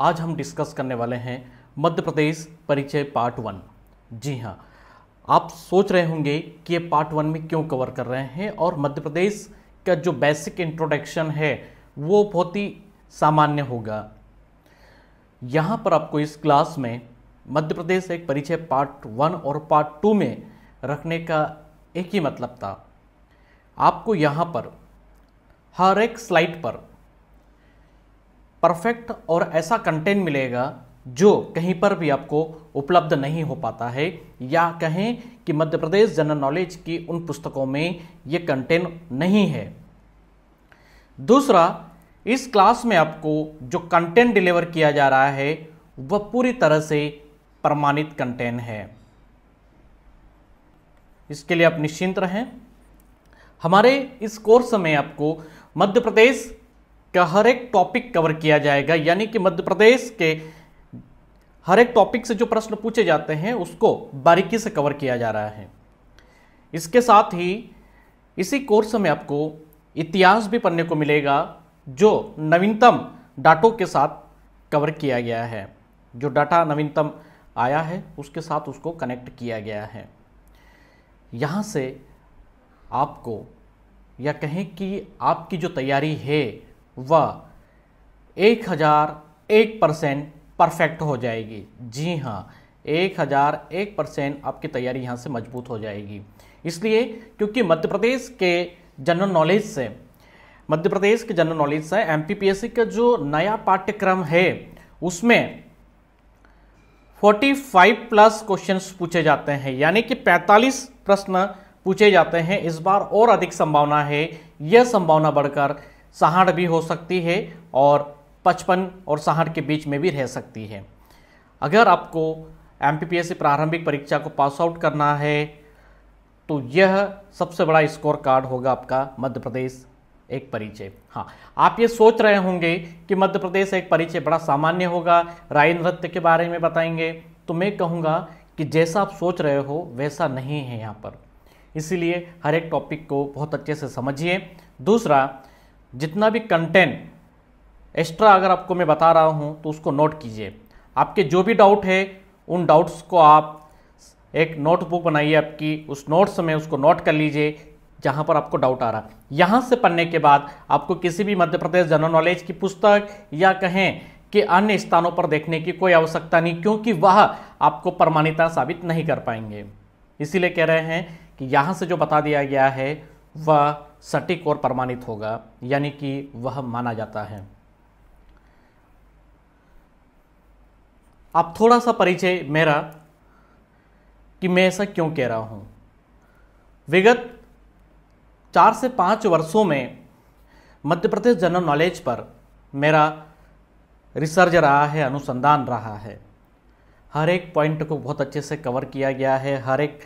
आज हम डिस्कस करने वाले हैं मध्य प्रदेश परिचय पार्ट 1। जी हाँ, आप सोच रहे होंगे कि ये पार्ट 1 में क्यों कवर कर रहे हैं, और मध्य प्रदेश का जो बेसिक इंट्रोडक्शन है वो बहुत ही सामान्य होगा। यहाँ पर आपको इस क्लास में मध्य प्रदेश एक परिचय पार्ट 1 और पार्ट 2 में रखने का एक ही मतलब था, आपको यहाँ पर हर एक स्लाइड पर परफेक्ट और ऐसा कंटेंट मिलेगा जो कहीं पर भी आपको उपलब्ध नहीं हो पाता है, या कहें कि मध्य प्रदेश जनरल नॉलेज की उन पुस्तकों में ये कंटेंट नहीं है। दूसरा, इस क्लास में आपको जो कंटेंट डिलीवर किया जा रहा है वह पूरी तरह से प्रमाणित कंटेंट है। इसके लिए आप निश्चिंत रहें। हमारे इस कोर्स में आपको मध्य प्रदेश का हर एक टॉपिक कवर किया जाएगा, यानी कि मध्य प्रदेश के हर एक टॉपिक से जो प्रश्न पूछे जाते हैं उसको बारीकी से कवर किया जा रहा है। इसके साथ ही इसी कोर्स में आपको इतिहास भी पढ़ने को मिलेगा, जो नवीनतम डाटों के साथ कवर किया गया है। जो डाटा नवीनतम आया है उसके साथ उसको कनेक्ट किया गया है। यहाँ से आपको, या कहें कि आपकी जो तैयारी है वह 1001% परफेक्ट हो जाएगी। जी हाँ, 1001% आपकी तैयारी यहाँ से मजबूत हो जाएगी। इसलिए क्योंकि मध्य प्रदेश के जनरल नॉलेज से एमपीपीएससी का जो नया पाठ्यक्रम है उसमें 45 प्लस क्वेश्चंस पूछे जाते हैं, यानी कि 45 प्रश्न पूछे जाते हैं। इस बार और अधिक संभावना है, यह संभावना बढ़कर 60 भी हो सकती है और 55 और 60 के बीच में भी रह सकती है। अगर आपको एमपीपीएससी प्रारंभिक परीक्षा को पास आउट करना है तो यह सबसे बड़ा स्कोर कार्ड होगा आपका मध्य प्रदेश एक परिचय। हाँ, आप ये सोच रहे होंगे कि मध्य प्रदेश एक परिचय बड़ा सामान्य होगा, राय नृत्य के बारे में बताएंगे, तो मैं कहूँगा कि जैसा आप सोच रहे हो वैसा नहीं है यहाँ पर। इसीलिए हर एक टॉपिक को बहुत अच्छे से समझिए। दूसरा, जितना भी कंटेंट एक्स्ट्रा अगर आपको मैं बता रहा हूँ तो उसको नोट कीजिए। आपके जो भी डाउट है उन डाउट्स को आप एक नोटबुक बनाइए आपकी, उस नोट्स में उसको नोट कर लीजिए जहाँ पर आपको डाउट आ रहा। यहाँ से पढ़ने के बाद आपको किसी भी मध्य प्रदेश जनरल नॉलेज की पुस्तक या कहें कि अन्य स्थानों पर देखने की कोई आवश्यकता नहीं, क्योंकि वह आपको प्रमाणिता साबित नहीं कर पाएंगे। इसीलिए कह रहे हैं कि यहाँ से जो बता दिया गया है वह सटीक और प्रमाणित होगा, यानी कि वह माना जाता है। अब थोड़ा सा परिचय मेरा कि मैं ऐसा क्यों कह रहा हूँ। विगत 4 से 5 वर्षों में मध्य प्रदेश जनरल नॉलेज पर मेरा रिसर्च रहा है, अनुसंधान रहा है। हर एक पॉइंट को बहुत अच्छे से कवर किया गया है। हर एक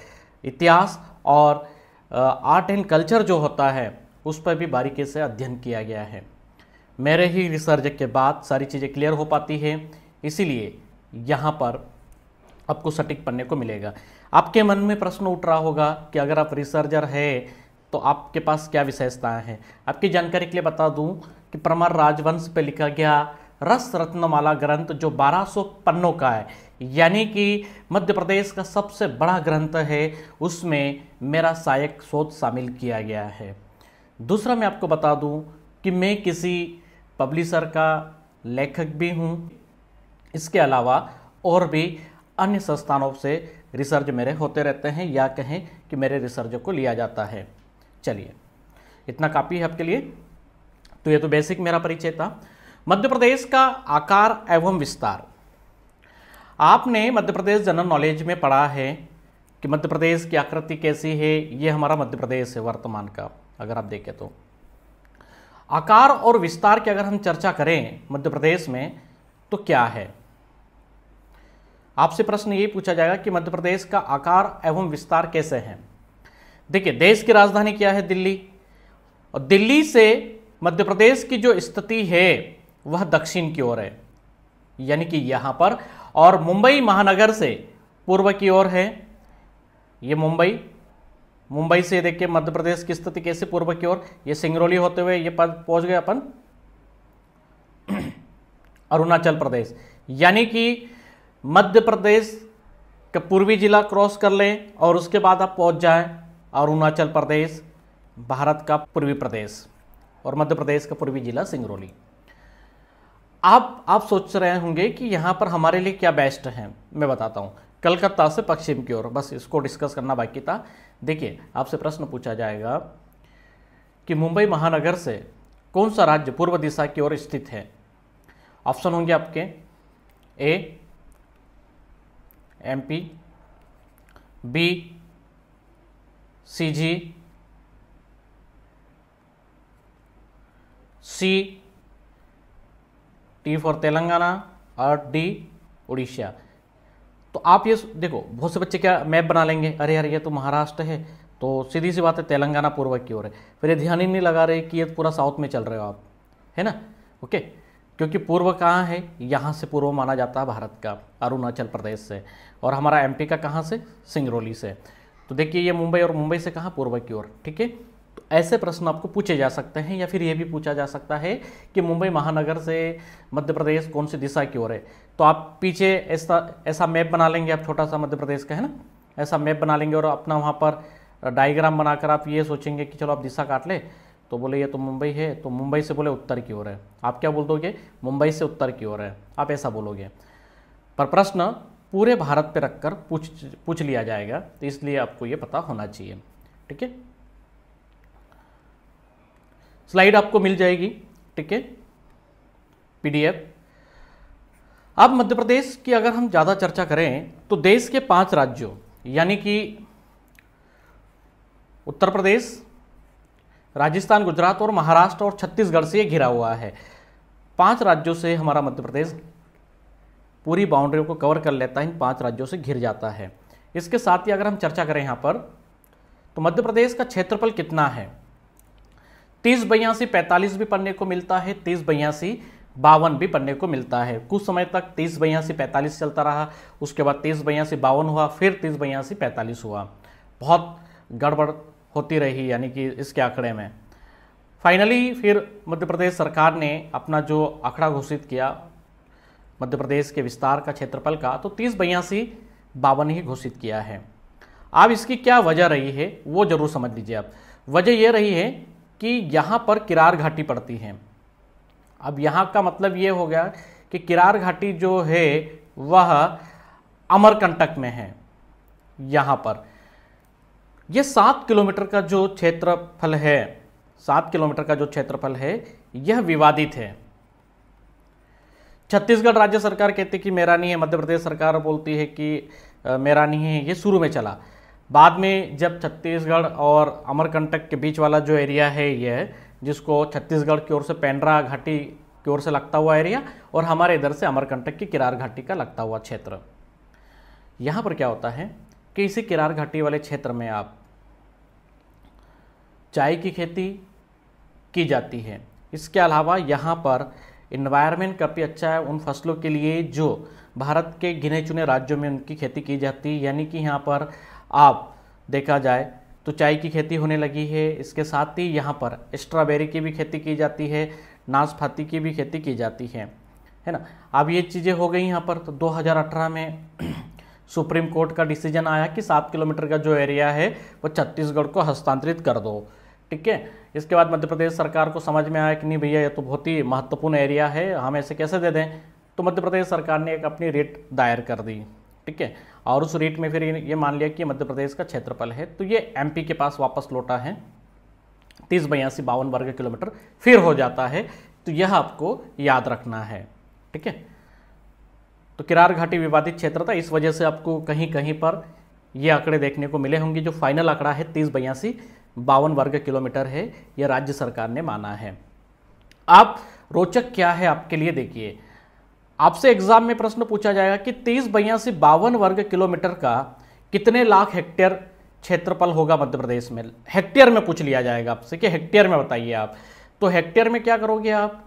इतिहास और आर्ट एंड कल्चर जो होता है उस पर भी बारीकी से अध्ययन किया गया है। मेरे ही रिसर्च के बाद सारी चीज़ें क्लियर हो पाती है, इसीलिए यहाँ पर आपको सटीक पढ़ने को मिलेगा। आपके मन में प्रश्न उठ रहा होगा कि अगर आप रिसर्चर है तो आपके पास क्या विशेषताएं हैं। आपकी जानकारी के लिए बता दूं कि परमार राजवंश पे लिखा गया रस रत्नमाला ग्रंथ जो 1200 पन्नों का है, यानी कि मध्य प्रदेश का सबसे बड़ा ग्रंथ है, उसमें मेरा सहायक शोध शामिल किया गया है। दूसरा, मैं आपको बता दूं कि मैं किसी पब्लिशर का लेखक भी हूं। इसके अलावा और भी अन्य संस्थानों से रिसर्च मेरे होते रहते हैं, या कहें कि मेरे रिसर्च को लिया जाता है। चलिए, इतना काफ़ी है आपके लिए। तो ये तो बेसिक मेरा परिचय था। मध्य प्रदेश का आकार एवं विस्तार। आपने मध्य प्रदेश जनरल नॉलेज में पढ़ा है कि मध्य प्रदेश की आकृति कैसी है। ये हमारा मध्य प्रदेश है वर्तमान का, अगर आप देखें तो। आकार और विस्तार की अगर हम चर्चा करें मध्य प्रदेश में तो क्या है, आपसे प्रश्न ये पूछा जाएगा कि मध्य प्रदेश का आकार एवं विस्तार कैसे है। देखिए, देश की राजधानी क्या है? दिल्ली। और दिल्ली से मध्य प्रदेश की जो स्थिति है वह दक्षिण की ओर है, यानी कि यहाँ पर, और मुंबई महानगर से पूर्व की ओर है। ये मुंबई से देखिए मध्य प्रदेश की स्थिति कैसे पूर्व की ओर, ये सिंगरौली होते हुए ये पद पहुंच गए अपन अरुणाचल प्रदेश, यानी कि मध्य प्रदेश का पूर्वी जिला क्रॉस कर लें और उसके बाद आप पहुंच जाएं अरुणाचल प्रदेश, भारत का पूर्वी प्रदेश, और मध्य प्रदेश का पूर्वी जिला सिंगरौली। आप सोच रहे होंगे कि यहाँ पर हमारे लिए क्या बेस्ट है। मैं बताता हूँ, कलकत्ता से पश्चिम की ओर, बस इसको डिस्कस करना बाकी था। देखिए, आपसे प्रश्न पूछा जाएगा कि मुंबई महानगर से कौन सा राज्य पूर्व दिशा की ओर स्थित है। ऑप्शन होंगे आपके A MP, B CG, C T for Telangana और डी उड़ीसा। तो आप ये देखो, बहुत से बच्चे क्या मैप बना लेंगे, अरे यार ये तो महाराष्ट्र है, तो सीधी सी बात है तेलंगाना पूर्व की ओर है। फिर ये ध्यान ही नहीं लगा रहे कि ये पूरा साउथ में चल रहे हो आप, है ना। ओके, क्योंकि पूर्व कहाँ है, यहाँ से पूर्व माना जाता है भारत का, अरुणाचल प्रदेश से, और हमारा एमपी का कहाँ से, सिंगरौली से। तो देखिए ये मुंबई, और मुंबई से कहाँ, पूर्व की ओर। ठीक है, तो ऐसे प्रश्न आपको पूछे जा सकते हैं, या फिर ये भी पूछा जा सकता है कि मुंबई महानगर से मध्य प्रदेश कौन सी दिशा की ओर है। तो आप पीछे ऐसा मैप बना लेंगे, आप छोटा सा मध्य प्रदेश का, है ना, ऐसा मैप बना लेंगे और अपना वहाँ पर डायग्राम बनाकर आप ये सोचेंगे कि चलो आप दिशा काट ले, तो बोले ये तो मुंबई है, तो मुंबई से बोले उत्तर की ओर है, आप क्या बोल दोगे, मुंबई से उत्तर की ओर है, आप ऐसा बोलोगे। पर प्रश्न पूरे भारत पे रखकर पूछ लिया जाएगा, तो इसलिए आपको ये पता होना चाहिए। ठीक है, स्लाइड आपको मिल जाएगी, ठीक है, पीडीएफ। अब मध्य प्रदेश की अगर हम ज़्यादा चर्चा करें तो देश के 5 राज्यों यानी कि उत्तर प्रदेश, राजस्थान, गुजरात और महाराष्ट्र और छत्तीसगढ़ से घिरा हुआ है। 5 राज्यों से हमारा मध्य प्रदेश पूरी बाउंड्री को कवर कर लेता है, इन 5 राज्यों से घिर जाता है। इसके साथ ही अगर हम चर्चा करें यहाँ पर, तो मध्य प्रदेश का क्षेत्रफल कितना है, 3082 45 भी पढ़ने को मिलता है, 3082 52 भी पढ़ने को मिलता है। कुछ समय तक 3082 45 चलता रहा, उसके बाद 3082 52 हुआ, फिर 3082 45 हुआ, बहुत गड़बड़ होती रही यानी कि इसके आंकड़े में। फाइनली फिर मध्य प्रदेश सरकार ने अपना जो आंकड़ा घोषित किया मध्य प्रदेश के विस्तार का, क्षेत्रफल का, तो 3082 52 ही घोषित किया है। अब इसकी क्या वजह रही है वो जरूर समझ लीजिए आप। वजह यह रही है कि यहाँ पर किरार घाटी पड़ती है। अब यहाँ का मतलब ये हो गया कि किरार घाटी जो है वह अमरकंटक में है। यहाँ पर यह 7 किलोमीटर का जो क्षेत्रफल है, 7 किलोमीटर का जो क्षेत्रफल है यह विवादित है। छत्तीसगढ़ राज्य सरकार कहती कि मेरा नहीं है, मध्य प्रदेश सरकार बोलती है कि मेरा नहीं है। ये शुरू में चला, बाद में जब छत्तीसगढ़ और अमरकंटक के बीच वाला जो एरिया है यह, जिसको छत्तीसगढ़ की ओर से पेंड्रा घाटी की ओर से लगता हुआ एरिया और हमारे इधर से अमरकंटक की किरार घाटी का लगता हुआ क्षेत्र, यहाँ पर क्या होता है कि इसी किरार घाटी वाले क्षेत्र में आप चाय की खेती की जाती है। इसके अलावा यहाँ पर इन्वायरमेंट काफ़ी अच्छा है उन फसलों के लिए जो भारत के गिने चुने राज्यों में उनकी खेती की जाती है। यानी कि यहाँ पर आप देखा जाए तो चाय की खेती होने लगी है, इसके साथ ही यहाँ पर स्ट्रॉबेरी की भी खेती की जाती है, नाशपाती की भी खेती की जाती है ना। अब ये चीज़ें हो गई यहाँ पर। तो 2018 में सुप्रीम कोर्ट का डिसीजन आया कि 7 किलोमीटर का जो एरिया है वो छत्तीसगढ़ को हस्तांतरित कर दो। ठीक है, इसके बाद मध्य प्रदेश सरकार को समझ में आया कि नहीं भैया ये तो बहुत ही महत्वपूर्ण एरिया है, हम ऐसे कैसे दे दें। तो मध्य प्रदेश सरकार ने एक अपनी रिट दायर कर दी। ठीक है, और उस रिट में फिर ये मान लिया कि मध्य प्रदेश का क्षेत्रफल है, तो ये एमपी के पास वापस लौटा है। 3082 52 वर्ग किलोमीटर फिर हो जाता है। तो यह आपको याद रखना है। ठीक है, तो किरार घाटी विवादित क्षेत्र था, इस वजह से आपको कहीं कहीं पर ये आंकड़े देखने को मिले होंगे। जो फाइनल आंकड़ा है 3082 52 वर्ग किलोमीटर है, यह राज्य सरकार ने माना है। आप रोचक क्या है आपके लिए, देखिए आपसे एग्जाम में प्रश्न पूछा जाएगा कि 3082 52 वर्ग किलोमीटर का कितने लाख हेक्टेयर क्षेत्रफल होगा मध्य प्रदेश में। हेक्टेयर में पूछ लिया जाएगा आपसे कि हेक्टेयर में बताइए आप। तो हेक्टेयर में क्या करोगे आप,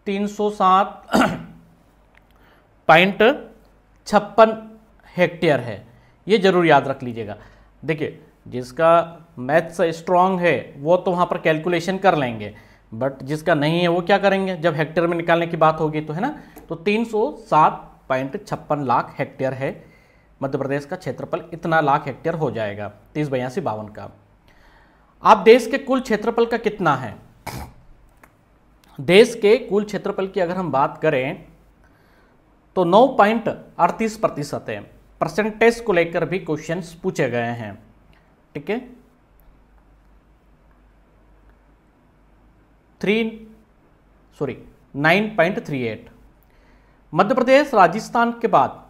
307.56 हेक्टेयर है, ये जरूर याद रख लीजिएगा। देखिए जिसका मैथ्स स्ट्रांग है वो तो वहाँ पर कैलकुलेशन कर लेंगे, बट जिसका नहीं है वो क्या करेंगे, जब हेक्टेयर में निकालने की बात होगी तो, है ना। तो 307.56 लाख हेक्टेयर है मध्य प्रदेश का क्षेत्रफल, इतना लाख हेक्टेयर हो जाएगा 30/82/52 का। अब देश के कुल क्षेत्रफल का कितना है, देश के कुल क्षेत्रफल की अगर हम बात करें तो 9.38% है। परसेंटेज को लेकर भी क्वेश्चंस पूछे गए हैं, ठीक है। 9.38। मध्य प्रदेश राजस्थान के बाद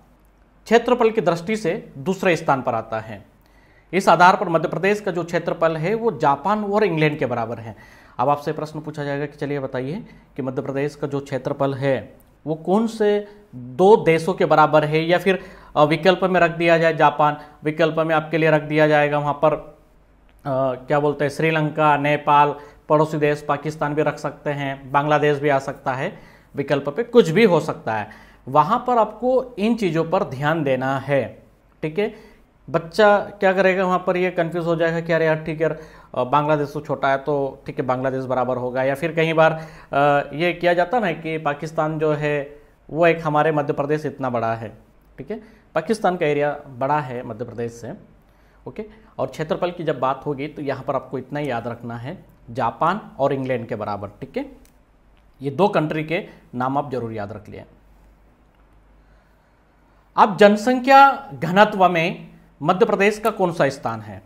क्षेत्रफल की दृष्टि से दूसरे स्थान पर आता है। इस आधार पर मध्य प्रदेश का जो क्षेत्रफल है वो जापान और इंग्लैंड के बराबर है। अब आपसे प्रश्न पूछा जाएगा कि चलिए बताइए कि मध्य प्रदेश का जो क्षेत्रफल है वो कौन से दो देशों के बराबर है, या फिर विकल्प में रख दिया जाए जापान, विकल्प में आपके लिए रख दिया जाएगा वहाँ पर क्या बोलते हैं श्रीलंका, नेपाल, पड़ोसी देश पाकिस्तान भी रख सकते हैं, बांग्लादेश भी आ सकता है, विकल्प पे कुछ भी हो सकता है। वहाँ पर आपको इन चीज़ों पर ध्यान देना है, ठीक है। बच्चा क्या करेगा वहाँ पर, ये कंफ्यूज हो जाएगा कि अरे यार ठीक है बांग्लादेश तो छोटा है तो ठीक है बांग्लादेश बराबर होगा, या फिर कई बार ये किया जाता ना कि पाकिस्तान जो है वो एक हमारे मध्य प्रदेश इतना बड़ा है, ठीक है। पाकिस्तान का एरिया बड़ा है मध्य प्रदेश से, ओके। और क्षेत्रफल की जब बात होगी तो यहाँ पर आपको इतना ही याद रखना है, जापान और इंग्लैंड के बराबर, ठीक है। ये दो कंट्री के नाम आप जरूर याद रख लिए। अब जनसंख्या घनत्व में मध्य प्रदेश का कौन सा स्थान है,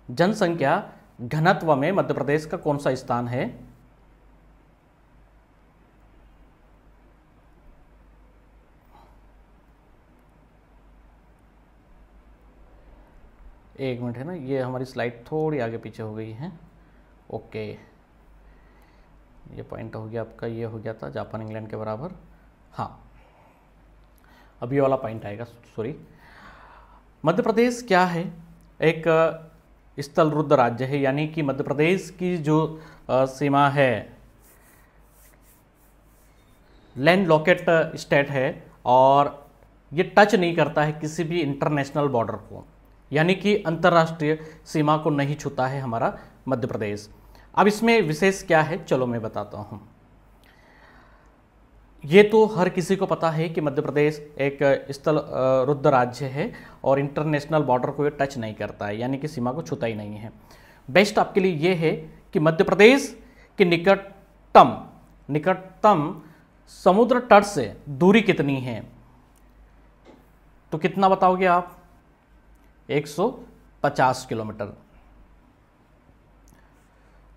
जनसंख्या घनत्व में मध्य प्रदेश का कौन सा स्थान है। एक मिनट, है ना, ये हमारी स्लाइड थोड़ी आगे पीछे हो गई है, ओके। ये पॉइंट हो गया आपका, ये हो गया था जापान इंग्लैंड के बराबर, हाँ अभी वाला पॉइंट आएगा, सॉरी। मध्य प्रदेश क्या है, एक स्थल रुद्ध राज्य है, यानी कि मध्य प्रदेश की जो सीमा है लैंड लॉकेट स्टेट है, और ये टच नहीं करता है किसी भी इंटरनेशनल बॉर्डर को, यानी कि अंतर्राष्ट्रीय सीमा को नहीं छूता है हमारा मध्य प्रदेश। अब इसमें विशेष क्या है, चलो मैं बताता हूँ। ये तो हर किसी को पता है कि मध्य प्रदेश एक स्थल रुद्ध राज्य है और इंटरनेशनल बॉर्डर को ये टच नहीं करता है, यानी कि सीमा को छूता ही नहीं है। बेस्ट आपके लिए ये है कि मध्य प्रदेश के निकटतम समुद्र तट से दूरी कितनी है, तो कितना बताओगे आप, 150 किलोमीटर।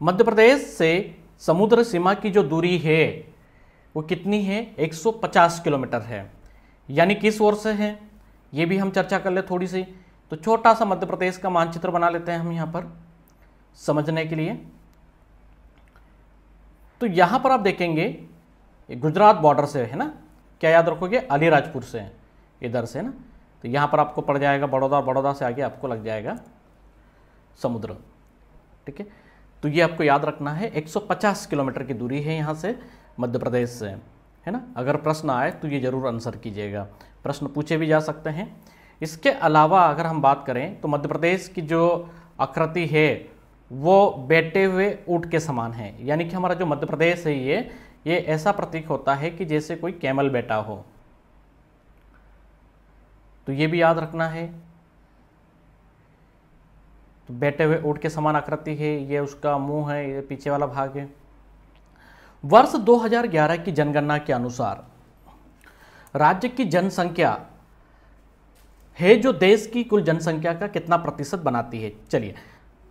मध्य प्रदेश से समुद्र सीमा की जो दूरी है वो कितनी है, 150 किलोमीटर है, यानी किस ओर से है ये भी हम चर्चा कर ले थोड़ी सी। तो छोटा सा मध्य प्रदेश का मानचित्र बना लेते हैं हम यहाँ पर समझने के लिए। तो यहाँ पर आप देखेंगे गुजरात बॉर्डर से है ना, क्या याद रखोगे, अलीराजपुर से इधर से ना, तो यहाँ पर आपको पड़ जाएगा बड़ौदा, बड़ौदा से आगे आपको लग जाएगा समुद्र, ठीक है। तो ये आपको याद रखना है, 150 किलोमीटर की दूरी है यहाँ से मध्य प्रदेश से, है ना। अगर प्रश्न आए तो ये जरूर आंसर कीजिएगा, प्रश्न पूछे भी जा सकते हैं। इसके अलावा अगर हम बात करें तो मध्य प्रदेश की जो आकृति है वो बैठे हुए ऊंट के समान है, यानी कि हमारा जो मध्य प्रदेश है ये ऐसा प्रतीक होता है कि जैसे कोई कैमल बैठा हो, तो ये भी याद रखना है। तो बैठे हुए ऊंट के समान आकृति है, ये उसका मुंह है, ये पीछे वाला भाग है। वर्ष 2011 की जनगणना के अनुसार राज्य की जनसंख्या है जो देश की कुल जनसंख्या का कितना प्रतिशत बनाती है। चलिए,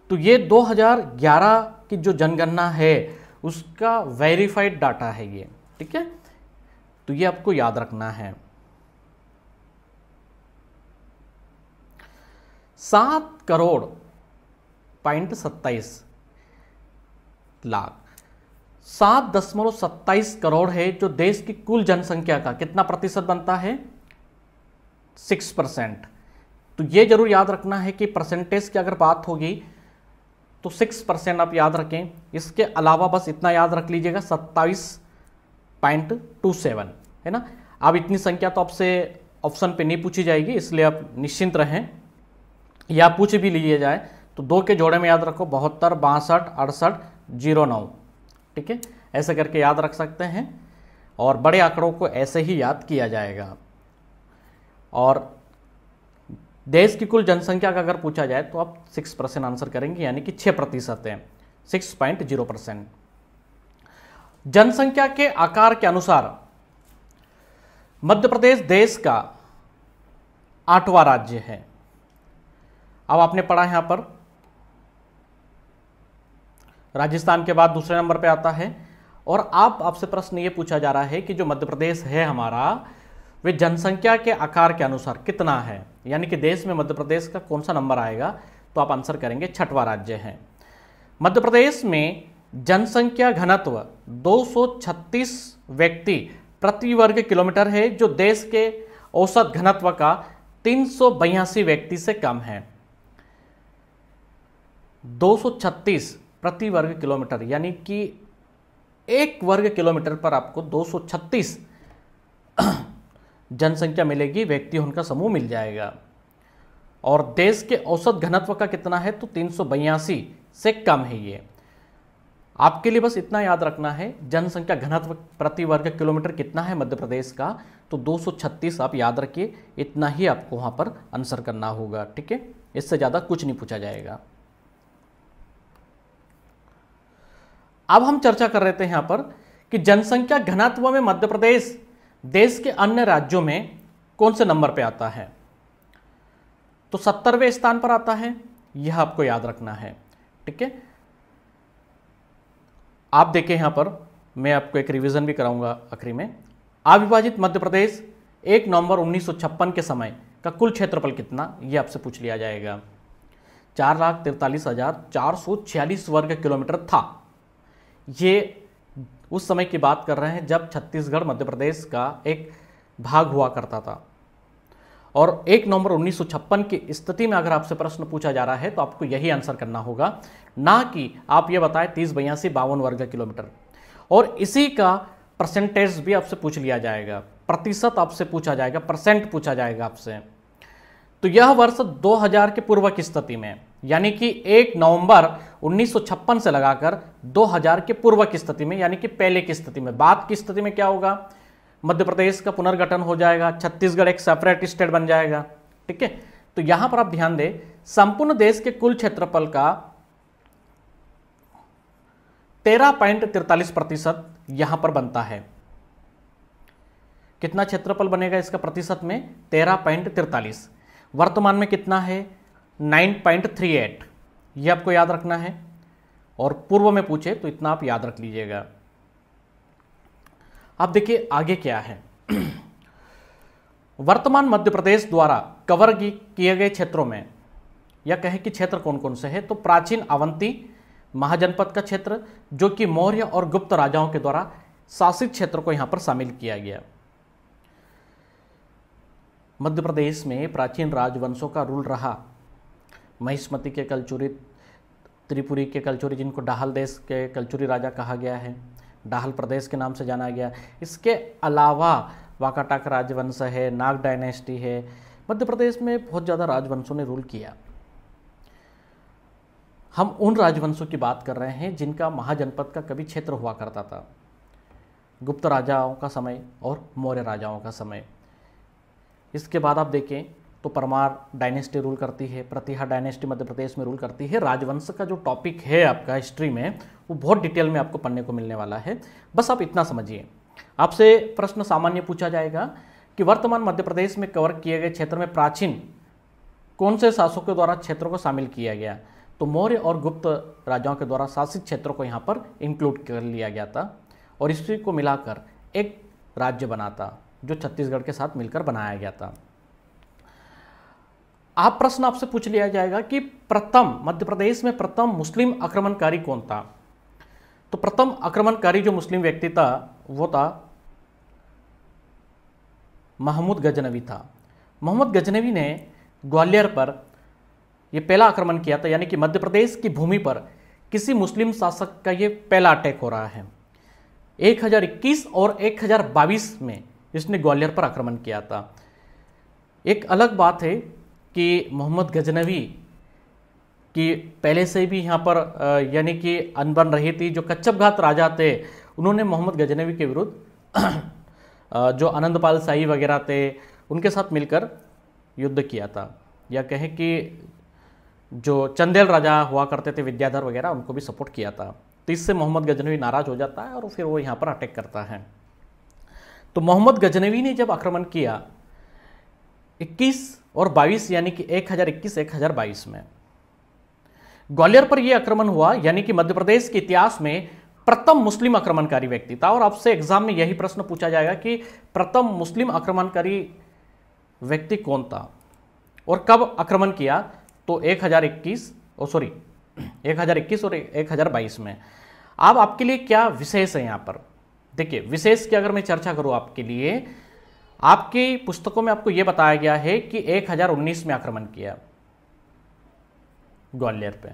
तो ये 2011 की जो जनगणना है उसका वेरीफाइड डाटा है ये, ठीक है। तो ये आपको याद रखना है। 7.27 लाख, 7.27 करोड़ है जो देश की कुल जनसंख्या का कितना प्रतिशत बनता है, 6%। तो ये जरूर याद रखना है कि परसेंटेज की अगर बात होगी तो 6% आप याद रखें। इसके अलावा बस इतना याद रख लीजिएगा 27.27, है ना। अब इतनी संख्या तो आपसे ऑप्शन पे नहीं पूछी जाएगी, इसलिए आप निश्चिंत रहें, या पूछ भी लिए जाए तो दो के जोड़े में याद रखो 72, 62, 68, 09, ठीक है, ऐसे करके याद रख सकते हैं और बड़े आंकड़ों को ऐसे ही याद किया जाएगा। और देश की कुल जनसंख्या का अगर पूछा जाए तो आप 6% आंसर करेंगे, यानी कि 6% है, 6.0%। जनसंख्या के आकार के अनुसार मध्य प्रदेश देश का 8वां राज्य है। अब आपने पढ़ा यहां पर राजस्थान के बाद दूसरे नंबर पे आता है, और आपसे प्रश्न ये पूछा जा रहा है कि जो मध्य प्रदेश है हमारा, वे जनसंख्या के आकार के अनुसार कितना है, यानी कि देश में मध्य प्रदेश का कौन सा नंबर आएगा, तो आप आंसर करेंगे 6वां राज्य है। मध्य प्रदेश में जनसंख्या घनत्व 236 व्यक्ति प्रति वर्ग किलोमीटर है, जो देश के औसत घनत्व का 382 व्यक्ति से कम है। 236 प्रति वर्ग किलोमीटर, यानी कि 1 वर्ग किलोमीटर पर आपको 236 जनसंख्या मिलेगी, व्यक्ति उनका समूह मिल जाएगा। और देश के औसत घनत्व का कितना है, तो 382 से कम है ये। आपके लिए बस इतना याद रखना है, जनसंख्या घनत्व प्रति वर्ग किलोमीटर कितना है मध्य प्रदेश का, तो 236 आप याद रखिए, इतना ही आपको वहां पर आंसर करना होगा। ठीक है, इससे ज्यादा कुछ नहीं पूछा जाएगा। अब हम चर्चा कर रहे थे यहां पर कि जनसंख्या घनत्व में मध्य प्रदेश देश के अन्य राज्यों में कौन से नंबर पे आता है, तो 70वें स्थान पर आता है, यह आपको याद रखना है। ठीक है, आप देखें यहां पर, मैं आपको एक रिवीजन भी कराऊंगा आखिरी में। अविभाजित मध्य प्रदेश 1 नवंबर 1956 के समय का कुल क्षेत्रफल कितना, यह आपसे पूछ लिया जाएगा। 4,43,446 वर्ग किलोमीटर था। ये उस समय की बात कर रहे हैं जब छत्तीसगढ़ मध्य प्रदेश का एक भाग हुआ करता था। और 1 नवंबर 1956 की स्थिति में अगर आपसे प्रश्न पूछा जा रहा है तो आपको यही आंसर करना होगा, ना कि आप ये बताएं 30, 82, 52 वर्ग किलोमीटर। और इसी का परसेंटेज भी आपसे पूछ लिया जाएगा, प्रतिशत आपसे पूछा जाएगा, परसेंट पूछा जाएगा आपसे। तो यह वर्ष 2000 के पूर्व की स्थिति में, यानी कि 1 नवंबर 1956 से लगाकर 2000 के पूर्व की स्थिति में, यानी कि पहले की स्थिति में, बाद की स्थिति में क्या होगा, मध्य प्रदेश का पुनर्गठन हो जाएगा, छत्तीसगढ़ एक सेपरेट स्टेट बन जाएगा। ठीक है, तो यहां पर आप ध्यान दें, संपूर्ण देश के कुल क्षेत्रफल का 13.43% यहां पर बनता है। कितना क्षेत्रफल बनेगा इसका प्रतिशत में, 13.43। वर्तमान में कितना है, 9.38, ये आपको याद रखना है। और पूर्व में पूछे तो इतना आप याद रख लीजिएगा। अब देखिए आगे क्या है। वर्तमान मध्य प्रदेश द्वारा कवर किए गए क्षेत्रों में, या कहें कि क्षेत्र कौन कौन से हैं, तो प्राचीन अवंती महाजनपद का क्षेत्र, जो कि मौर्य और गुप्त राजाओं के द्वारा शासित क्षेत्र को यहां पर शामिल किया गया। मध्य प्रदेश में प्राचीन राजवंशों का रूल रहा। महिष्मती के कलचुरी, त्रिपुरी के कलचुरी, जिनको डाहल देश के कलचुरी राजा कहा गया है, डाहल प्रदेश के नाम से जाना गया। इसके अलावा वाकाटक राजवंश है, नाग डायनेस्टी है। मध्य प्रदेश में बहुत ज़्यादा राजवंशों ने रूल किया। हम उन राजवंशों की बात कर रहे हैं जिनका महाजनपद का कभी क्षेत्र हुआ करता था, गुप्त राजाओं का समय और मौर्य राजाओं का समय। इसके बाद आप देखें तो परमार डायनेस्टी रूल करती है, प्रतिहा डायनेस्टी मध्य प्रदेश में रूल करती है। राजवंश का जो टॉपिक है आपका हिस्ट्री में, वो बहुत डिटेल में आपको पढ़ने को मिलने वाला है। बस आप इतना समझिए। आपसे प्रश्न सामान्य पूछा जाएगा कि वर्तमान मध्य प्रदेश में कवर किए गए क्षेत्र में प्राचीन कौन से शासकों द्वारा क्षेत्रों को शामिल किया गया, तो मौर्य और गुप्त राजाओं के द्वारा शासित क्षेत्रों को यहाँ पर इंक्लूड कर लिया गया था और इसी को मिलाकर एक राज्य बना था, जो छत्तीसगढ़ के साथ मिलकर बनाया गया था। आप प्रश्न आपसे पूछ लिया जाएगा कि प्रथम मध्य प्रदेश में प्रथम मुस्लिम आक्रमणकारी कौन था, तो प्रथम आक्रमणकारी जो मुस्लिम व्यक्ति था वो था महमूद गजनवी था। मोहम्मद गजनवी ने ग्वालियर पर यह पहला आक्रमण किया था, यानी कि मध्य प्रदेश की भूमि पर किसी मुस्लिम शासक का यह पहला अटैक हो रहा है। 1021 और 1022 में इसने ग्वालियर पर आक्रमण किया था। एक अलग बात है कि मोहम्मद गजनवी कि पहले से भी यहाँ पर यानी कि अनबन रही थी। जो कच्छपघात राजा थे उन्होंने मोहम्मद गजनवी के विरुद्ध जो आनंदपाल शाही वगैरह थे उनके साथ मिलकर युद्ध किया था, या कहें कि जो चंदेल राजा हुआ करते थे विद्याधर वगैरह उनको भी सपोर्ट किया था। तो इससे मोहम्मद गजनवी नाराज हो जाता है और फिर वो यहाँ पर अटैक करता है। तो मोहम्मद गजनवी ने जब आक्रमण किया 21 और 22 यानी कि 1021-1022 में ग्वालियर पर यह आक्रमण हुआ, यानी कि मध्य प्रदेश के इतिहास में प्रथम मुस्लिम आक्रमणकारी व्यक्ति था। और आपसे एग्जाम में यही प्रश्न पूछा जाएगा कि प्रथम मुस्लिम आक्रमणकारी व्यक्ति कौन था और कब आक्रमण किया। तो 1021 और 1022 में। अब आपके लिए क्या विशेष है यहाँ पर, देखिए विशेष की अगर मैं चर्चा करूँ आपके लिए, आपकी पुस्तकों में आपको यह बताया गया है कि 1019 में आक्रमण किया ग्वालियर पे।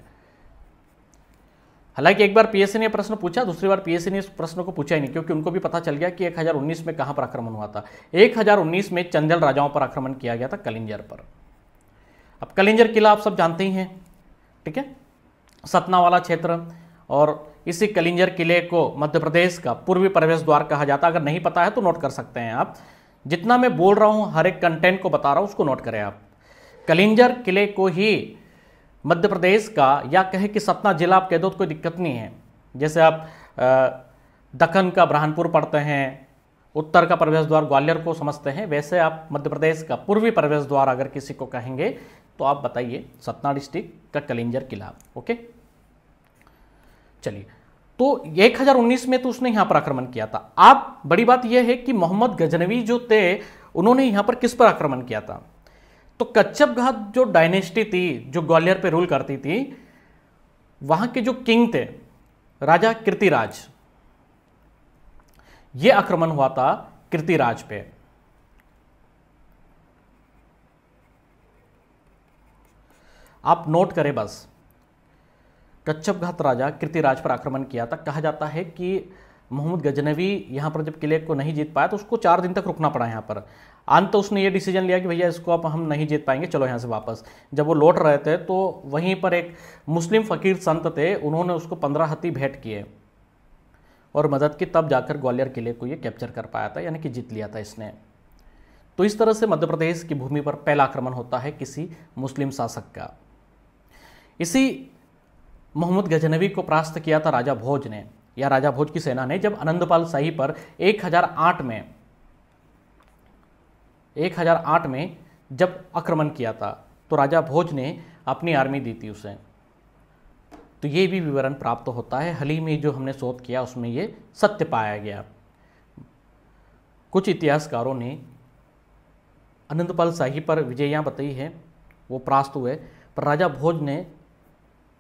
हालांकि एक बार पीएससी ने प्रश्न पूछा, दूसरी बार पीएससी ने इस प्रश्न को पूछा ही नहीं, क्योंकि उनको भी पता चल गया कि 1019 में कहां पर आक्रमण हुआ था। 1019 में चंदेल राजाओं पर आक्रमण किया गया था, कलिंजर पर। अब कलिंजर किला आप सब जानते ही हैं, ठीक है, सतना वाला क्षेत्र। और इसी कलिंजर किले को मध्य प्रदेश का पूर्वी प्रवेश द्वार कहा जाता है। अगर नहीं पता है तो नोट कर सकते हैं आप, जितना मैं बोल रहा हूं हर एक कंटेंट को बता रहा हूं उसको नोट करें आप। कलिंजर किले को ही मध्य प्रदेश का, या कहे कि सतना जिला आप कह दो तो कोई दिक्कत नहीं है। जैसे आप दक्कन का ब्रह्मपुर पढ़ते हैं, उत्तर का प्रवेश द्वार ग्वालियर को समझते हैं, वैसे आप मध्य प्रदेश का पूर्वी प्रवेश द्वार अगर किसी को कहेंगे तो आप बताइए सतना डिस्ट्रिक्ट का कलिंजर किला। ओके, चलिए, तो 1019 में तो उसने यहां पर आक्रमण किया था। अब बड़ी बात यह है कि मोहम्मद गजनवी जो थे उन्होंने यहां पर किस पर आक्रमण किया था। तो कच्छपघात जो डायनेस्टी थी जो ग्वालियर पे रूल करती थी, वहां के जो किंग थे राजा कीर्तिराज, यह आक्रमण हुआ था कीर्तिराज पे। आप नोट करें बस, कच्छपघात राजा कीर्तिराज पर आक्रमण किया था। कहा जाता है कि मोहम्मद गजनवी यहां पर जब किले को नहीं जीत पाया तो उसको 4 दिन तक रुकना पड़ा यहां पर। अंत उसने ये डिसीजन लिया कि भैया इसको अब हम नहीं जीत पाएंगे, चलो यहाँ से वापस। जब वो लौट रहे थे तो वहीं पर एक मुस्लिम फकीर संत थे, उन्होंने उसको 15 हाथी भेंट किए और मदद की, तब जाकर ग्वालियर किले को ये कैप्चर कर पाया था, यानी कि जीत लिया था इसने। तो इस तरह से मध्य प्रदेश की भूमि पर पहला आक्रमण होता है किसी मुस्लिम शासक का। इसी मोहम्मद गजनवी को परास्त किया था राजा भोज ने, या राजा भोज की सेना ने, जब आनंदपाल शाही पर 1008 में जब आक्रमण किया था तो राजा भोज ने अपनी आर्मी दी थी उसे। तो ये भी विवरण प्राप्त होता है, हाल ही में जो हमने शोध किया उसमें ये सत्य पाया गया। कुछ इतिहासकारों ने आनंदपाल शाही पर विजयियाँ बताई है, वो परास्त हुए, पर राजा भोज ने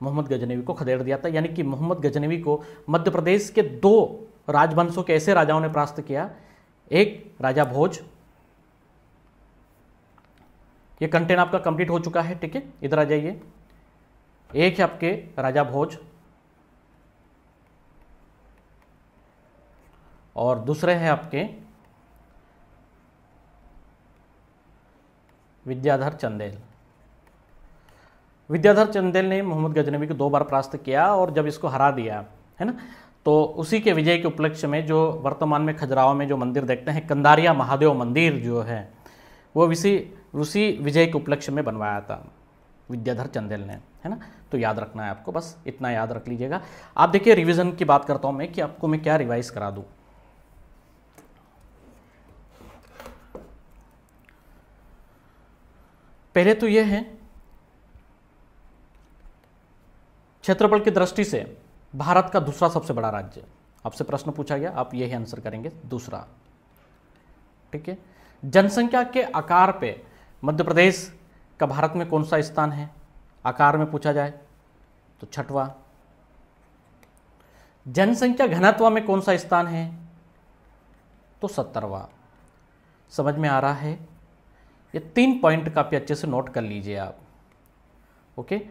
मोहम्मद गजनवी को खदेड़ दिया था। यानी कि मोहम्मद गजनवी को मध्य प्रदेश के 2 राजवंशों के ऐसे राजाओं ने परास्त किया, एक राजा भोज। ये कंटेंट आपका कंप्लीट हो चुका है, ठीक है, इधर आ जाइए। एक है आपके राजा भोज और दूसरे हैं आपके विद्याधर चंदेल। विद्याधर चंदेल ने मोहम्मद गजनवी को 2 बार परास्त किया और जब इसको हरा दिया है ना, तो उसी के विजय के उपलक्ष्य में जो वर्तमान में खजुराहो में जो मंदिर देखते हैं, कंदारिया महादेव मंदिर जो है, वो उसी विजय के उपलक्ष्य में बनवाया था विद्याधर चंदेल ने, है ना। तो याद रखना है आपको, बस इतना याद रख लीजिएगा। आप देखिए रिवीजन की बात करता हूं मैं कि आपको मैं क्या रिवाइज करा दूं। पहले तो यह है क्षेत्रफल की दृष्टि से भारत का दूसरा सबसे बड़ा राज्य, आपसे प्रश्न पूछा गया, आप यही आंसर करेंगे दूसरा, ठीक है। जनसंख्या के आकार पे मध्य प्रदेश का भारत में कौन सा स्थान है, आकार में पूछा जाए तो 6वां। जनसंख्या घनत्व में कौन सा स्थान है तो 70वां। समझ में आ रहा है? ये 3 पॉइंट काफी अच्छे से नोट कर लीजिए आप, ओके।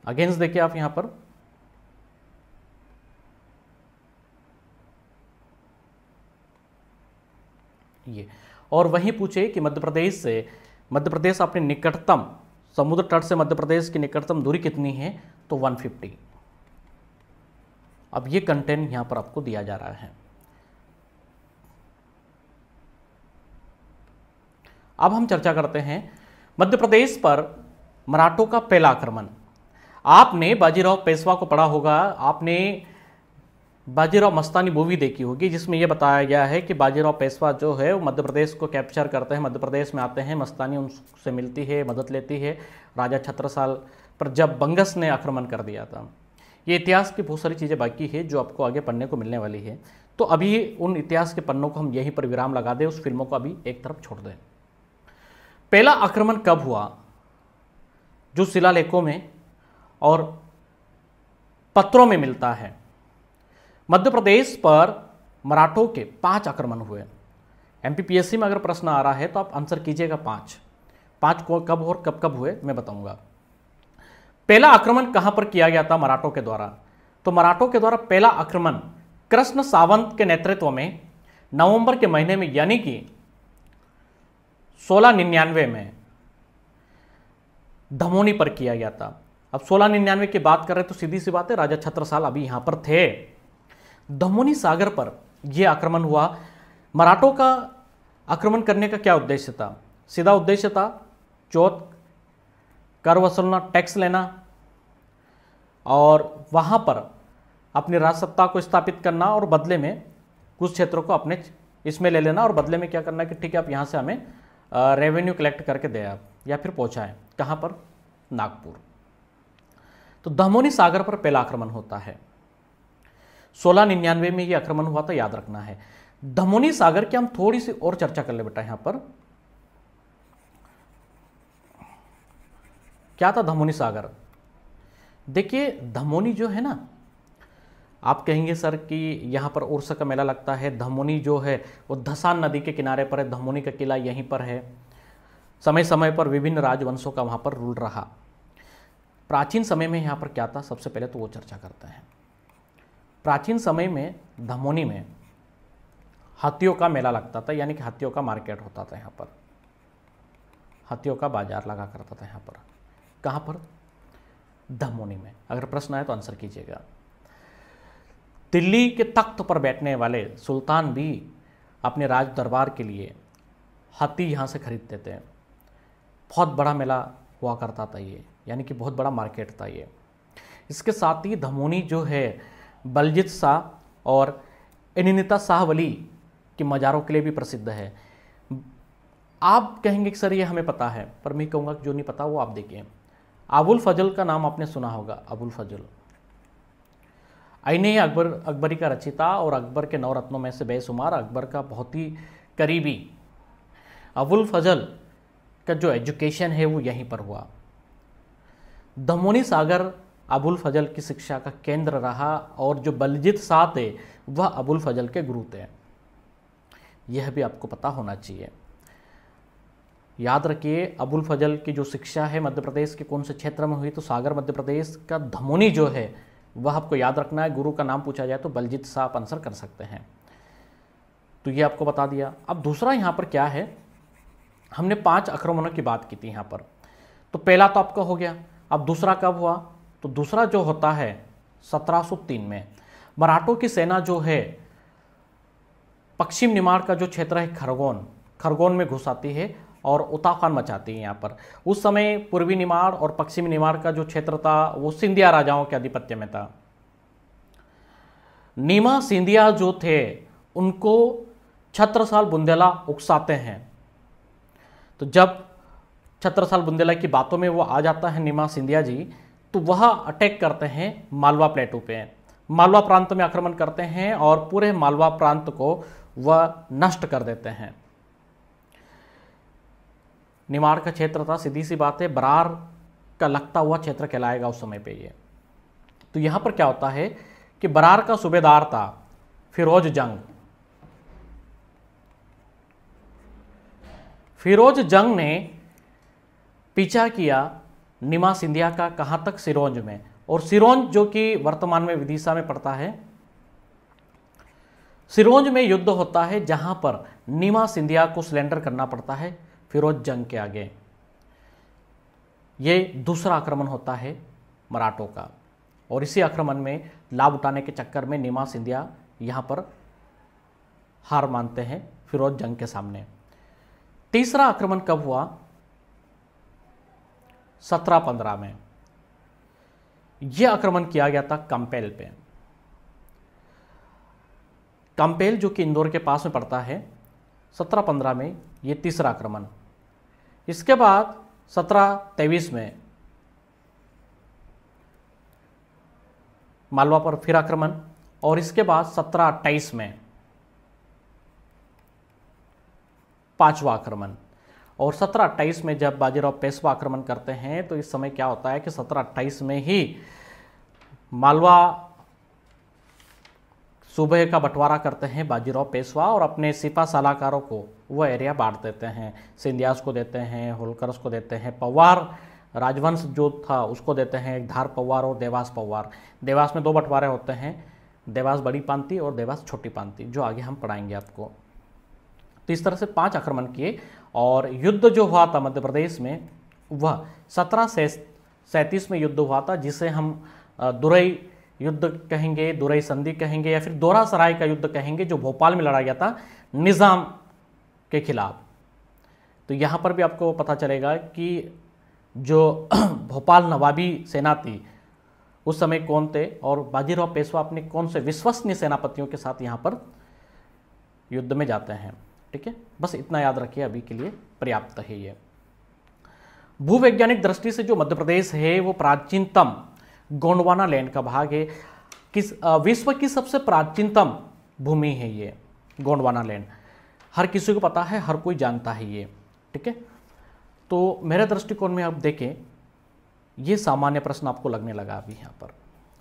अगेंस्ट देखिए आप यहां पर ये, और वहीं पूछे कि मध्य प्रदेश अपने निकटतम समुद्र तट से मध्य प्रदेश की निकटतम दूरी कितनी है, तो 150। अब ये कंटेंट यहां पर आपको दिया जा रहा है। अब हम चर्चा करते हैं मध्य प्रदेश पर मराठों का पहला आक्रमण। आपने बाजीराव पेशवा को पढ़ा होगा, आपने बाजीराव मस्तानी मूवी देखी होगी, जिसमें यह बताया गया है कि बाजीराव पेशवा जो है वो मध्य प्रदेश को कैप्चर करते हैं, मध्य प्रदेश में आते हैं, मस्तानी उनसे मिलती है, मदद लेती है राजा छत्रसाल पर जब बंगस ने आक्रमण कर दिया था। ये इतिहास की बहुत सारी चीज़ें बाकी है जो आपको आगे पढ़ने को मिलने वाली है। तो अभी उन इतिहास के पन्नों को हम यहीं पर विराम लगा दें, उस फिल्मों को अभी एक तरफ छोड़ दें। पहला आक्रमण कब हुआ, जो शिलालेखों में और पत्रों में मिलता है। मध्य प्रदेश पर मराठों के 5 आक्रमण हुए। एमपीपीएससी में अगर प्रश्न आ रहा है तो आप आंसर कीजिएगा 5 को कब और कब कब हुए मैं बताऊंगा। पहला आक्रमण कहां पर किया गया था मराठों के द्वारा, तो मराठों के द्वारा पहला आक्रमण कृष्ण सावंत के नेतृत्व में नवंबर के महीने में यानी कि 1699 में धमोनी पर किया गया था। अब 1699 की बात कर रहे तो सीधी सी बात है, राजा छत्रसाल अभी यहां पर थे। धमोनी सागर पर यह आक्रमण हुआ। मराठों का आक्रमण करने का क्या उद्देश्य था, सीधा उद्देश्य था चौथ, कर वसूलना, टैक्स लेना और वहां पर अपनी राजसत्ता को स्थापित करना और बदले में कुछ क्षेत्रों को अपने इसमें ले लेना और बदले में क्या करना कि ठीक है आप यहां से हमें रेवेन्यू कलेक्ट करके दे आप या फिर पहुंचाएं, कहां पर, नागपुर। तो धमोनी सागर पर पहला आक्रमण होता है। 1699 में यह आक्रमण हुआ था, याद रखना है। धमोनी सागर की हम थोड़ी सी और चर्चा कर ले बेटा। यहां पर क्या था धमोनी सागर, देखिए धमोनी जो है ना, आप कहेंगे सर कि यहाँ पर उर्स का मेला लगता है, धमोनी जो है वो धसान नदी के किनारे पर है, धमोनी का किला यहीं पर है। समय समय पर विभिन्न राजवंशों का वहाँ पर रूल रहा। प्राचीन समय में यहाँ पर क्या था, सबसे पहले तो वो चर्चा करते हैं। प्राचीन समय में धमोनी में हाथियों का मेला लगता था, यानी कि हाथियों का मार्केट होता था। यहाँ पर हाथियों का बाजार लगा करता था। यहाँ पर कहाँ पर, धमोनी में। अगर प्रश्न आए तो आंसर कीजिएगा। दिल्ली के तख्त पर बैठने वाले सुल्तान भी अपने राज दरबार के लिए हाथी यहाँ से खरीदते थे। बहुत बड़ा मेला हुआ करता था ये, यानी कि बहुत बड़ा मार्केट था ये। इसके साथ ही धमोनी जो है बलजीत शाह और इनिता शाह वली की मज़ारों के लिए भी प्रसिद्ध है। आप कहेंगे कि सर ये हमें पता है, पर मैं कहूँगा कि जो नहीं पता वो आप देखिए। अबुल फजल का नाम आपने सुना होगा, अबुल फजल आईने अकबरी का रचिता और अकबर के 9 रत्नों में से बेशुमार, अकबर का बहुत ही करीबी। अबुल फजल का जो एजुकेशन है वो यहीं पर हुआ। धमोनी सागर अबुल फजल की शिक्षा का केंद्र रहा और जो बलजीत शाह थे वह अबुल फजल के गुरु थे। यह भी आपको पता होना चाहिए। याद रखिए अबुल फजल की जो शिक्षा है मध्य प्रदेश के कौन से क्षेत्र में हुई, तो सागर मध्य प्रदेश का धमोनी जो है वह आपको याद रखना है। गुरु का नाम पूछा जाए तो बलजीत शाह आप आंसर कर सकते हैं। तो ये आपको बता दिया। अब दूसरा यहाँ पर क्या है, हमने 5 आक्रमणों की बात की थी यहाँ पर, तो पहला तो आपका हो गया। अब दूसरा कब हुआ, तो दूसरा जो होता है 1703 में मराठों की सेना जो है पश्चिम निमाड़ का जो क्षेत्र है खरगोन में घुस आती है और उताफान मचाती है यहाँ पर। उस समय पूर्वी निमाड़ और पश्चिमी निमाड़ का जो क्षेत्र था वो सिंधिया राजाओं के आधिपत्य में था। नीमा सिंधिया जो थे उनको छत्रसाल बुंदेला उकसाते हैं। तो जब छत्रसाल बुंदेला की बातों में वो आ जाता है नीमा सिंधिया जी, तो वह अटैक करते हैं मालवा प्लेटू पे, मालवा प्रांत में आक्रमण करते हैं और पूरे मालवा प्रांत को वह नष्ट कर देते हैं। निमाड़ का क्षेत्र था, सीधी सी बात है, बरार का लगता हुआ क्षेत्र कहलाएगा उस समय पे ये। तो यहाँ पर क्या होता है कि बरार का सूबेदार था फिरोज जंग। फिरोज जंग ने पीछा किया नीमा सिंधिया का, कहाँ तक, सिरोंज में। और सिरोंज जो कि वर्तमान में विदिशा में पड़ता है, सिरोंज में युद्ध होता है जहां पर नीमा सिंधिया को सरेंडर करना पड़ता है फिरोज जंग के आगे। ये दूसरा आक्रमण होता है मराठों का, और इसी आक्रमण में लाभ उठाने के चक्कर में नीमा सिंधिया यहाँ पर हार मानते हैं फिरोज जंग के सामने। तीसरा आक्रमण कब हुआ? 1715 में। यह आक्रमण किया गया था कंपेल पे। कंपेल जो कि इंदौर के पास में पड़ता है, 1715 में ये तीसरा आक्रमण। इसके बाद 1723 में मालवा पर फिर आक्रमण, और इसके बाद 1728 में पांचवा आक्रमण। और 1728 में जब बाजीराव पेशवा आक्रमण करते हैं तो इस समय क्या होता है कि 1728 में ही मालवा सूबे का बंटवारा करते हैं बाजीराव पेशवा, और अपने सिपा सलाहकारों को वो एरिया बांट देते हैं। सिंधियास को देते हैं, होलकर्स को देते हैं, पवार राजवंश जो था उसको देते हैं, धार पवार और देवास पवार। देवास में दो बंटवारे होते हैं, देवास बड़ी पांति और देवास छोटी पांति, जो आगे हम पढ़ाएंगे आपको। तो इस तरह से 5 आक्रमण किए, और युद्ध जो हुआ था मध्य प्रदेश में वह 1737 में युद्ध हुआ था, जिसे हम दुरई युद्ध कहेंगे, दुरई संधि कहेंगे, या फिर दोहरा सराय का युद्ध कहेंगे, जो भोपाल में लड़ा गया था निज़ाम के खिलाफ। तो यहाँ पर भी आपको पता चलेगा कि जो भोपाल नवाबी सेना थी उस समय कौन थे, और बाजीराव पेशवा अपने कौन से विश्वसनीय सेनापतियों के साथ यहाँ पर युद्ध में जाते हैं। ठीक है, बस इतना याद रखिए, अभी के लिए पर्याप्त है ये। भूवैज्ञानिक दृष्टि से जो मध्य प्रदेश है वो प्राचीनतम गोंडवाना लैंड का भाग है। विश्व की सबसे प्राचीनतम भूमि है ये गोंडवाना लैंड। हर किसी को पता है, हर कोई जानता है ये। ठीक है, तो मेरे दृष्टिकोण में आप देखें, ये सामान्य प्रश्न आपको लगने लगा अभी यहाँ पर,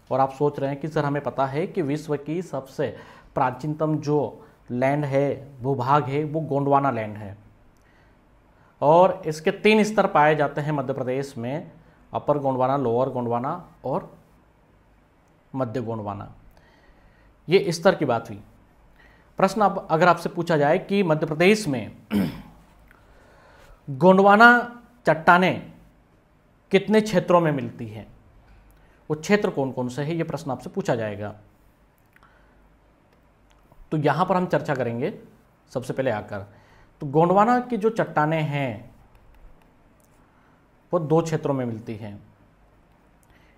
और आप सोच रहे हैं कि सर हमें पता है कि विश्व की सबसे प्राचीनतम जो लैंड है, भूभाग है, वो गोंडवाना लैंड है, और इसके 3 स्तर पाए जाते हैं मध्य प्रदेश में, अपर गोंडवाना, लोअर गोंडवाना और मध्य गोंडवाना। ये स्तर की बात हुई। प्रश्न अब अगर आपसे पूछा जाए कि मध्य प्रदेश में गोंडवाना चट्टानें कितने क्षेत्रों में मिलती हैं, वो क्षेत्र कौन कौन से हैं, ये प्रश्न आपसे पूछा जाएगा। तो यहाँ पर हम चर्चा करेंगे सबसे पहले आकर। तो गोंडवाना की जो चट्टानें हैं वो 2 क्षेत्रों में मिलती हैं।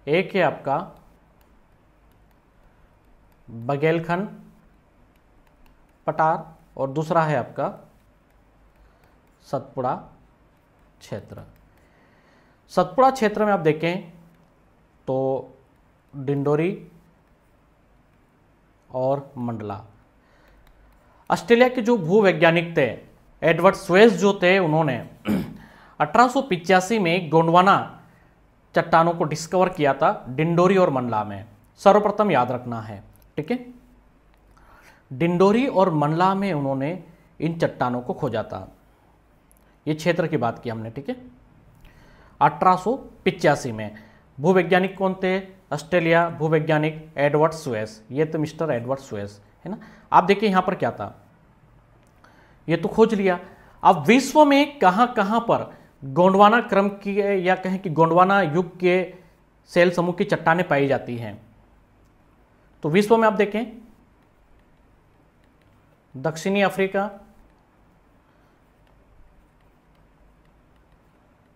एक है आपका बघेलखंड पठार, और दूसरा है आपका सतपुड़ा क्षेत्र। सतपुड़ा क्षेत्र में आप देखें तो डिंडोरी और मंडला। ऑस्ट्रेलिया के जो भूवैज्ञानिक थे एडवर्ड स्वेस जो थे, उन्होंने 1885 में गोंडवाना चट्टानों को डिस्कवर किया था डिंडोरी और मंडला में। सर्वप्रथम याद रखना है, ठीक है, डिंडोरी और मंडला में उन्होंने इन चट्टानों को खोजा था। ये क्षेत्र की बात की हमने, ठीक है। 1885 में भूवैज्ञानिक कौन थे? ऑस्ट्रेलिया भूवैज्ञानिक एडवर्ड स्वेस। ये तो मिस्टर एडवर्ड स्वेस है ना। आप देखिए यहां पर क्या था, ये तो खोज लिया। अब विश्व में कहां कहां पर गोंडवाना क्रम की या कहें कि गोंडवाना युग के सेल समूह की चट्टानें पाई जाती हैं, तो विश्व में आप देखें दक्षिणी अफ्रीका,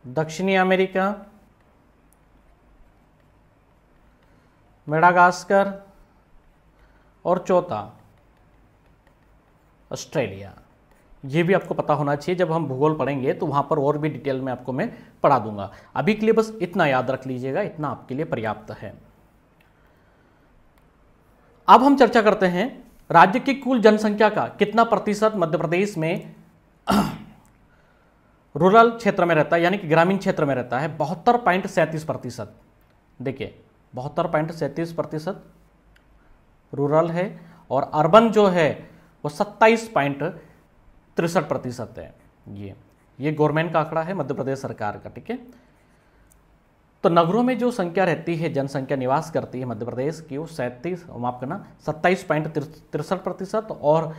दक्षिणी अमेरिका, मेडागास्कर और चौथा ऑस्ट्रेलिया। ये भी आपको पता होना चाहिए, जब हम भूगोल पढ़ेंगे तो वहां पर और भी डिटेल में आपको मैं पढ़ा दूंगा। अभी के लिए बस इतना याद रख लीजिएगा, इतना आपके लिए पर्याप्त है। अब हम चर्चा करते हैं राज्य की कुल जनसंख्या का कितना प्रतिशत मध्य प्रदेश में रूरल क्षेत्र में रहता है, यानी कि ग्रामीण क्षेत्र में रहता है। 72.37%। देखिए 72.37% रूरल है, और अर्बन जो है वो 27.63% है। ये गवर्नमेंट का आंकड़ा है मध्य प्रदेश सरकार का, ठीक है। तो नगरों में जो संख्या रहती है, जनसंख्या निवास करती है मध्य प्रदेश की, वो 27.63% और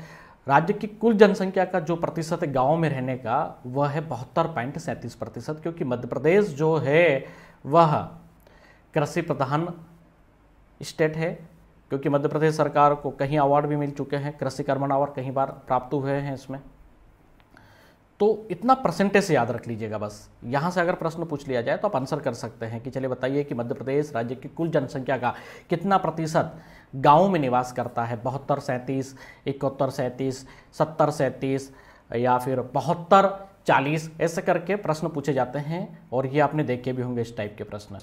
राज्य की कुल जनसंख्या का जो प्रतिशत है गाँव में रहने का वह है 72.37%, क्योंकि मध्य प्रदेश जो है वह कृषि प्रधान स्टेट है, क्योंकि मध्य प्रदेश सरकार को कहीं अवार्ड भी मिल चुके हैं, कृषि कर्मण अवार्ड कई बार प्राप्त हुए हैं इसमें। तो इतना परसेंटेज से याद रख लीजिएगा बस। यहाँ से अगर प्रश्न पूछ लिया जाए तो आप आंसर कर सकते हैं कि चलिए बताइए कि मध्य प्रदेश राज्य की कुल जनसंख्या का कितना प्रतिशत गाँव में निवास करता है। 72, 37, 71, 37, 70, 37 या फिर 72, 40 ऐसे करके प्रश्न पूछे जाते हैं, और ये आपने देखे भी होंगे इस टाइप के प्रश्न।